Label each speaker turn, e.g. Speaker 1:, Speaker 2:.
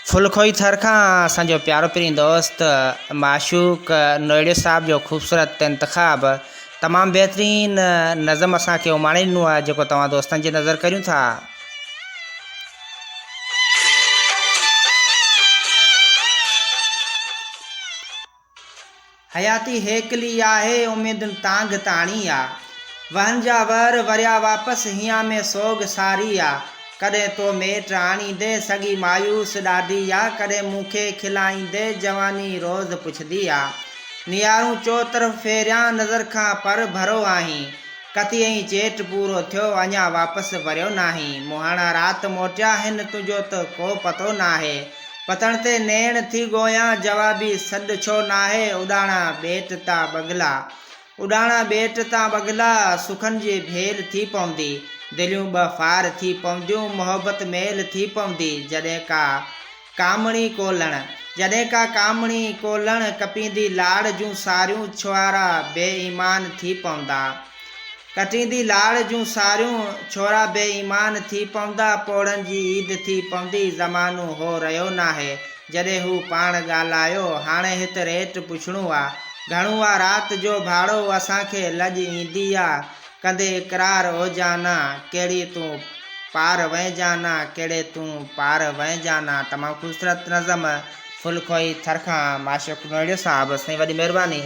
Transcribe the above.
Speaker 1: फुलखोई थर खां असांजो प्यारो प्रीन दोस्त माशूक नोएडे साहब जो ख़ूबसूरत इंतखाब तमाम बेहतरीन नज़म असांखे उमाणे ॾिनो आहे जेको तव्हां दोस्तनि जी नज़र करियूं था। हयाती हेकली आहे उम्मीदुनि तांग ताणी आहे वहन जा वर वरिया वापसि हियां में सोग सारी आहे कॾहिं तो मेट आणींदे सॻी मायूस ॾाढी आहे कॾहिं मूंखे खिलाईंदे जवानी रोज़ पुछंदी आहे नियारूं चो तरफ़ फेरियां नज़र खां पर भरो आहीं कथी ऐं चेट पूरो थियो अञा वापसि वरियो नाहीं मुहाणा राति मोटिया हिन तुंहिंजो त को पतो नाहे पतण ते नेण थी गोयां जवाबी सॾु छो नाहे उॾाणा ॿेट ता बगला उॾाणा ॿेट तां बगला सुखनि जी भेल थी पवंदी दिलियूं ॿ फार थी पवंदियूं मोहबत मेल थी पवंदी जॾहिं का कामणी कोलण कपींदी लाड़ जूं सारियूं छुआरा बेईमान थी पवंदा कटींदी लाड़ जूं सारियूं छोरा बेईमान थी पवंदा पोड़नि जी ईद थी पवंदी ज़मानो हो रहियो नाहे जॾहिं हू पाण ॻाल्हायो हाणे हिते रेट पुछणो आहे घणो आहे राति जो भाड़ो असांखे लॼ ईंदी आहे कंदे इक़रार हो जाना कहिड़ी तूं पार वह जाना कहिड़े तूं पार वह जाना। तमामु ख़ूबसूरत नज़म फुलखोई थर खां माशूक नोएडे साहब साईं वॾी महिरबानी।